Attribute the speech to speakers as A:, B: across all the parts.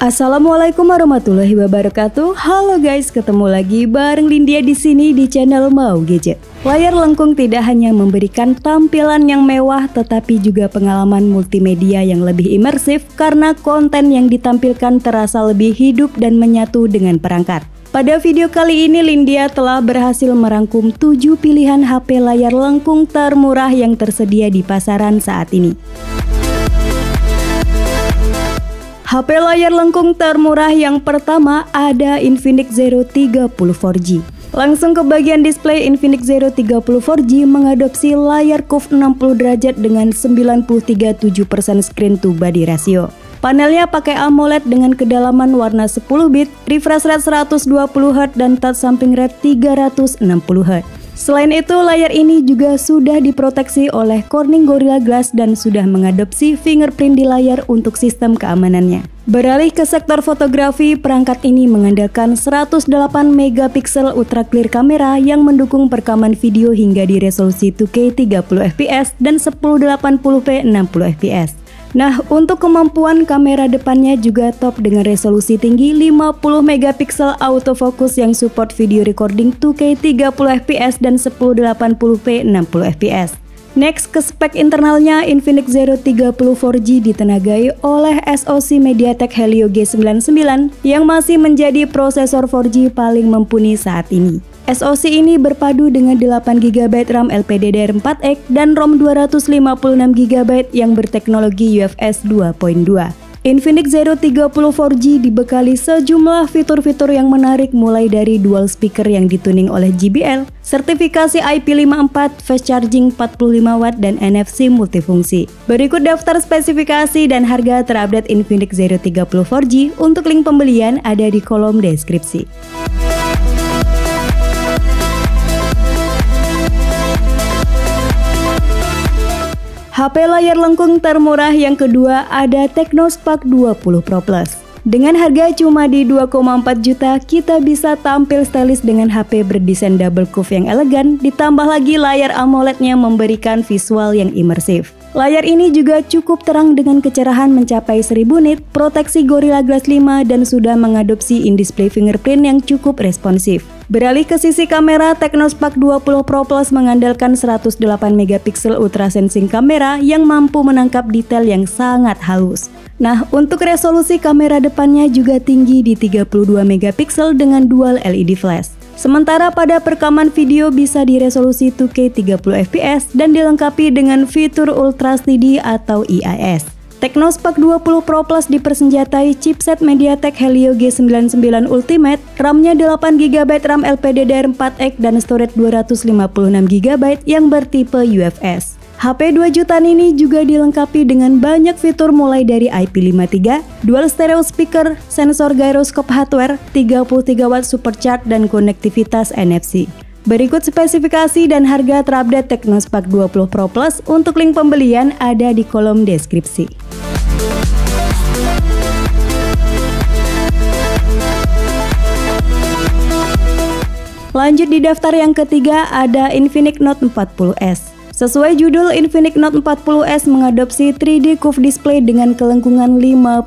A: Assalamualaikum warahmatullahi wabarakatuh. Halo guys, ketemu lagi bareng Lindia di sini di channel Mau Gadget. Layar lengkung tidak hanya memberikan tampilan yang mewah, tetapi juga pengalaman multimedia yang lebih imersif karena konten yang ditampilkan terasa lebih hidup dan menyatu dengan perangkat. Pada video kali ini Lindia telah berhasil merangkum 7 pilihan HP layar lengkung termurah yang tersedia di pasaran saat ini. HP layar lengkung termurah yang pertama ada Infinix Zero 30 4G. Langsung ke bagian display, Infinix Zero 30 4G mengadopsi layar curve 60 derajat dengan 93.7% screen to body ratio. Panelnya pakai AMOLED dengan kedalaman warna 10 bit, refresh rate 120Hz dan touch samping rate 360Hz. Selain itu, layar ini juga sudah diproteksi oleh Corning Gorilla Glass dan sudah mengadopsi fingerprint di layar untuk sistem keamanannya. Beralih ke sektor fotografi, perangkat ini mengandalkan 108 megapiksel ultra clear kamera yang mendukung perekaman video hingga di resolusi 2K 30fps dan 1080p 60fps. Nah, untuk kemampuan kamera depannya juga top dengan resolusi tinggi 50 megapiksel autofocus yang support video recording 2K 30fps dan 1080p 60fps. Next, ke spek internalnya, Infinix Zero 30 4G ditenagai oleh SoC MediaTek Helio G99 yang masih menjadi prosesor 4G paling mumpuni saat ini. SoC ini berpadu dengan 8GB RAM LPDDR4X dan ROM 256GB yang berteknologi UFS 2.2. Infinix Zero 30 4G dibekali sejumlah fitur-fitur yang menarik mulai dari dual speaker yang dituning oleh JBL, sertifikasi IP54, fast charging 45W dan NFC multifungsi. Berikut daftar spesifikasi dan harga terupdate Infinix Zero 30 4G. Untuk link pembelian ada di kolom deskripsi. HP layar lengkung termurah yang kedua ada Technospark 20 Pro Plus. Dengan harga cuma di 2,4 juta, kita bisa tampil stylish dengan HP berdesain double curve yang elegan, ditambah lagi layar AMOLED-nya memberikan visual yang imersif. Layar ini juga cukup terang dengan kecerahan mencapai 1000 nit, proteksi Gorilla Glass 5 dan sudah mengadopsi in-display fingerprint yang cukup responsif. Beralih ke sisi kamera, Technospark 20 Pro Plus mengandalkan 108 megapiksel ultra sensing kamera yang mampu menangkap detail yang sangat halus. Nah, untuk resolusi kamera depannya juga tinggi di 32 megapiksel dengan dual LED flash. Sementara pada perekaman video bisa di resolusi 2K 30fps dan dilengkapi dengan fitur Ultra HD atau IIS. Technospark 20 Pro Plus dipersenjatai chipset MediaTek Helio G99 Ultimate, RAM-nya 8GB RAM LPDDR4X dan storage 256GB yang bertipe UFS. HP 2 jutaan ini juga dilengkapi dengan banyak fitur mulai dari IP53, dual stereo speaker, sensor gyroscope hardware, 33W supercharge dan konektivitas NFC. Berikut spesifikasi dan harga terupdate Technospark 20 Pro Plus. Untuk link pembelian ada di kolom deskripsi. Lanjut di daftar yang ketiga ada Infinix Note 40S. Sesuai judul, Infinix Note 40S mengadopsi 3D Curve Display dengan kelengkungan 55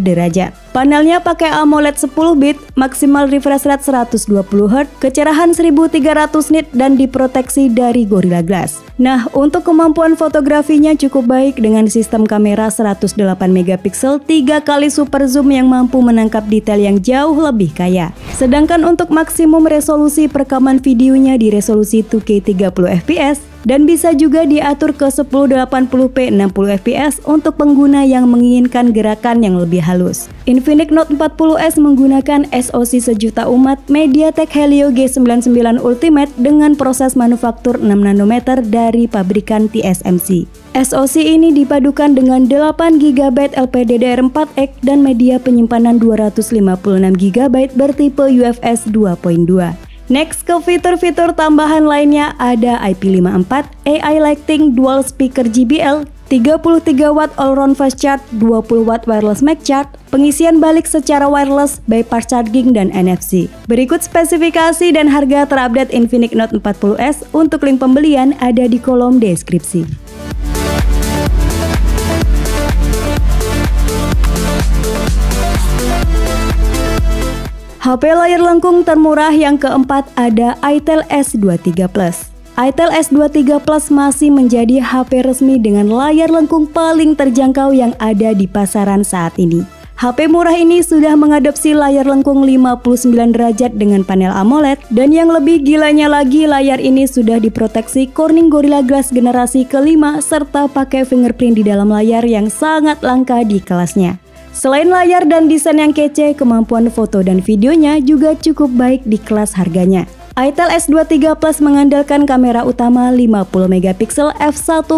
A: derajat. Panelnya pakai AMOLED 10 bit, maksimal refresh rate 120Hz, kecerahan 1300 nit dan diproteksi dari Gorilla Glass. Nah, untuk kemampuan fotografinya cukup baik dengan sistem kamera 108 megapiksel 3 kali super zoom yang mampu menangkap detail yang jauh lebih kaya. Sedangkan untuk maksimum resolusi perekaman videonya di resolusi 2K 30fps dan bisa juga diatur ke 1080p 60fps untuk pengguna yang menginginkan gerakan yang lebih halus. Infinix Note 40S menggunakan SoC sejuta umat MediaTek Helio G99 Ultimate dengan proses manufaktur 6 nanometer dari pabrikan TSMC. SoC ini dipadukan dengan 8GB LPDDR4X dan media penyimpanan 256GB bertipe UFS 2.2. Next, ke fitur-fitur tambahan lainnya ada IP54, AI Lighting, Dual Speaker JBL, 33W all-round fast charge, 20W wireless mic charge, pengisian balik secara wireless, bypass charging, dan NFC. Berikut spesifikasi dan harga terupdate Infinix Note 40S. Untuk link pembelian ada di kolom deskripsi. HP layar lengkung termurah yang keempat ada Itel S23 Plus. Itel S23 Plus masih menjadi HP resmi dengan layar lengkung paling terjangkau yang ada di pasaran saat ini. HP murah ini sudah mengadopsi layar lengkung 59 derajat dengan panel AMOLED, dan yang lebih gilanya lagi, layar ini sudah diproteksi Corning Gorilla Glass generasi kelima serta pakai fingerprint di dalam layar yang sangat langka di kelasnya. Selain layar dan desain yang kece, kemampuan foto dan videonya juga cukup baik di kelas harganya. Itel S23 Plus mengandalkan kamera utama 50MP f1.6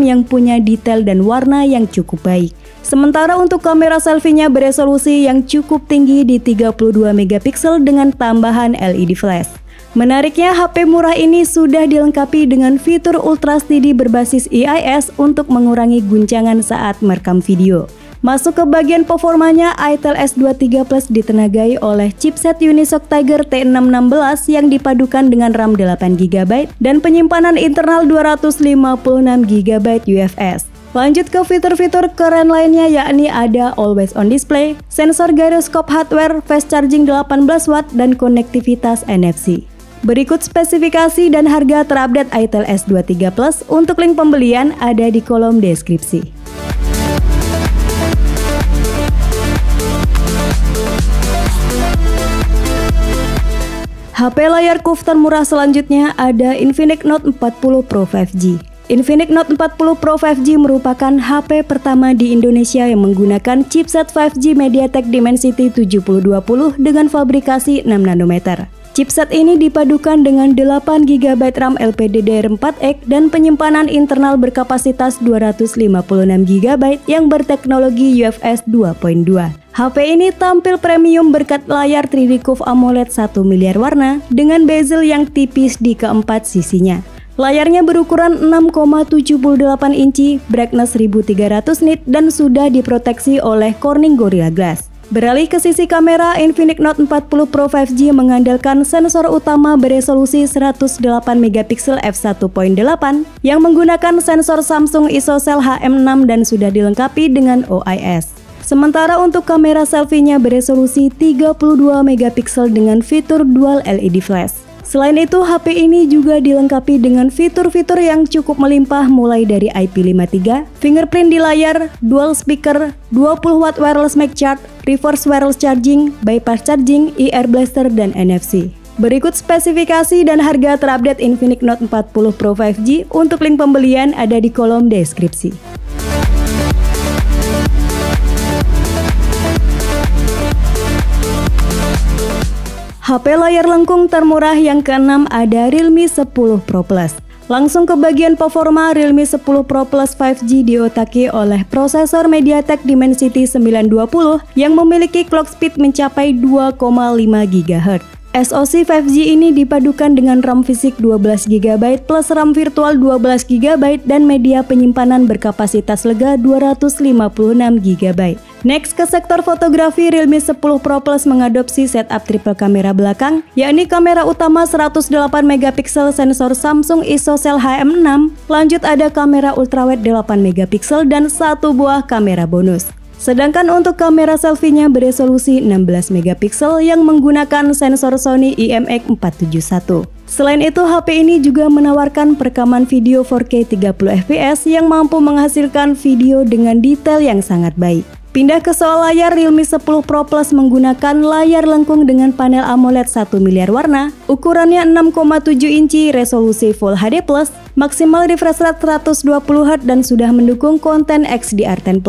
A: yang punya detail dan warna yang cukup baik. Sementara untuk kamera selfie-nya beresolusi yang cukup tinggi di 32MP dengan tambahan LED flash. Menariknya, HP murah ini sudah dilengkapi dengan fitur Ultra Steady berbasis IIS untuk mengurangi guncangan saat merekam video. Masuk ke bagian performanya, Itel S23 Plus ditenagai oleh chipset Unisoc Tiger T616 yang dipadukan dengan RAM 8GB dan penyimpanan internal 256GB UFS. Lanjut ke fitur-fitur keren lainnya, yakni ada Always On Display, sensor gyroscope hardware, fast charging 18W, dan konektivitas NFC. Berikut spesifikasi dan harga terupdate Itel S23 Plus. Untuk link pembelian ada di kolom deskripsi. HP layar curve termurah selanjutnya ada Infinix Note 40 Pro 5G. Infinix Note 40 Pro 5G merupakan HP pertama di Indonesia yang menggunakan chipset 5G MediaTek Dimensity 7020 dengan fabrikasi 6 nanometer. Chipset ini dipadukan dengan 8GB RAM LPDDR4X dan penyimpanan internal berkapasitas 256GB yang berteknologi UFS 2.2. HP ini tampil premium berkat layar 3D Curve AMOLED 1 miliar warna dengan bezel yang tipis di keempat sisinya. Layarnya berukuran 6,78 inci, brightness 1300 nit dan sudah diproteksi oleh Corning Gorilla Glass. Beralih ke sisi kamera, Infinix Note 40 Pro 5G mengandalkan sensor utama beresolusi 108MP f1.8 yang menggunakan sensor Samsung ISOCELL HM6 dan sudah dilengkapi dengan OIS. Sementara untuk kamera selfie-nya beresolusi 32MP dengan fitur dual LED flash. Selain itu, HP ini juga dilengkapi dengan fitur-fitur yang cukup melimpah mulai dari IP53, fingerprint di layar, dual speaker, 20W wireless mic charge, reverse wireless charging, bypass charging, ear blaster, dan NFC. Berikut spesifikasi dan harga terupdate Infinix Note 40 Pro 5G. Untuk link pembelian ada di kolom deskripsi. HP layar lengkung termurah yang keenam ada Realme 10 Pro Plus. Langsung ke bagian performa, Realme 10 Pro Plus 5G diotaki oleh prosesor MediaTek Dimensity 920 yang memiliki clock speed mencapai 2,5 GHz. SoC 5G ini dipadukan dengan RAM fisik 12GB plus RAM virtual 12GB dan media penyimpanan berkapasitas lega 256GB. Next ke sektor fotografi, Realme 10 Pro Plus mengadopsi setup triple kamera belakang, yakni kamera utama 108MP sensor Samsung ISOCELL HM6, lanjut ada kamera ultrawide 8MP dan satu buah kamera bonus. Sedangkan untuk kamera selfie-nya beresolusi 16MP yang menggunakan sensor Sony IMX471. Selain itu, HP ini juga menawarkan perekaman video 4K 30fps yang mampu menghasilkan video dengan detail yang sangat baik. Pindah ke soal layar, Realme 10 Pro Plus menggunakan layar lengkung dengan panel AMOLED 1 miliar warna, ukurannya 6,7 inci, resolusi Full HD+, maksimal refresh rate 120Hz dan sudah mendukung konten XDR10+.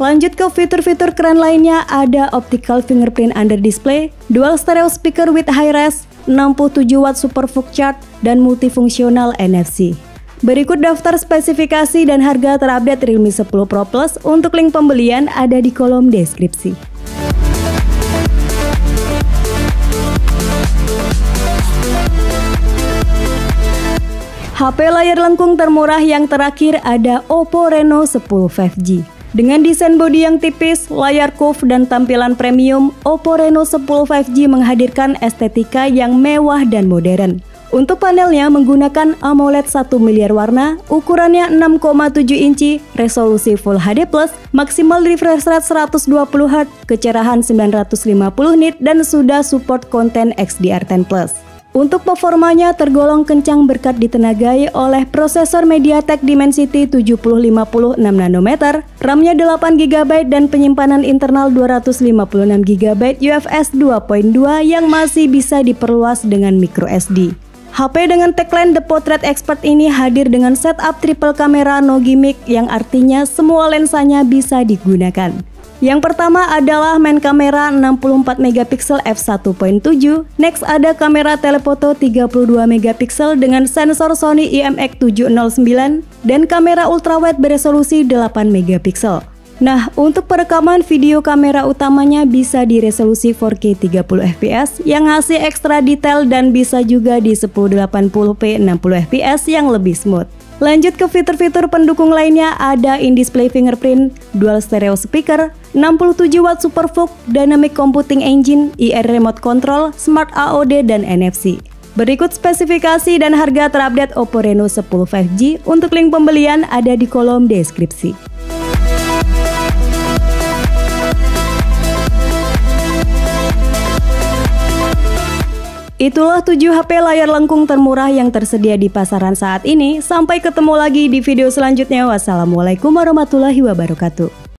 A: Lanjut ke fitur-fitur keren lainnya, ada optical fingerprint under display, dual stereo speaker with high res, 67W SuperVOOC charge, dan multifungsional NFC. Berikut daftar spesifikasi dan harga terupdate Realme 10 Pro Plus. Untuk link pembelian ada di kolom deskripsi. HP layar lengkung termurah yang terakhir ada Oppo Reno 10 5G. Dengan desain bodi yang tipis, layar curve, dan tampilan premium, Oppo Reno 10 5G menghadirkan estetika yang mewah dan modern. Untuk panelnya menggunakan AMOLED 1 miliar warna, ukurannya 6,7 inci, resolusi Full HD+, maksimal refresh rate 120Hz, kecerahan 950 nit, dan sudah support konten XDR10+. Untuk performanya tergolong kencang berkat ditenagai oleh prosesor MediaTek Dimensity 7050 6nm, RAM-nya 8GB dan penyimpanan internal 256GB UFS 2.2 yang masih bisa diperluas dengan microSD. HP dengan tagline The Portrait Expert ini hadir dengan setup triple kamera no gimmick yang artinya semua lensanya bisa digunakan. Yang pertama adalah main kamera 64MP f1.7, next ada kamera telefoto 32MP dengan sensor Sony IMX709, dan kamera ultrawide beresolusi 8MP. Nah, untuk perekaman video kamera utamanya bisa di resolusi 4K 30fps yang ngasih ekstra detail dan bisa juga di 1080p 60fps yang lebih smooth. Lanjut ke fitur-fitur pendukung lainnya, ada in-display fingerprint, dual stereo speaker, 67W Super VOOC, Dynamic Computing Engine, IR Remote Control, Smart AOD, dan NFC. Berikut spesifikasi dan harga terupdate Oppo Reno 10 5G. Untuk link pembelian ada di kolom deskripsi. Itulah 7 HP layar lengkung termurah yang tersedia di pasaran saat ini. Sampai ketemu lagi di video selanjutnya. Wassalamualaikum warahmatullahi wabarakatuh.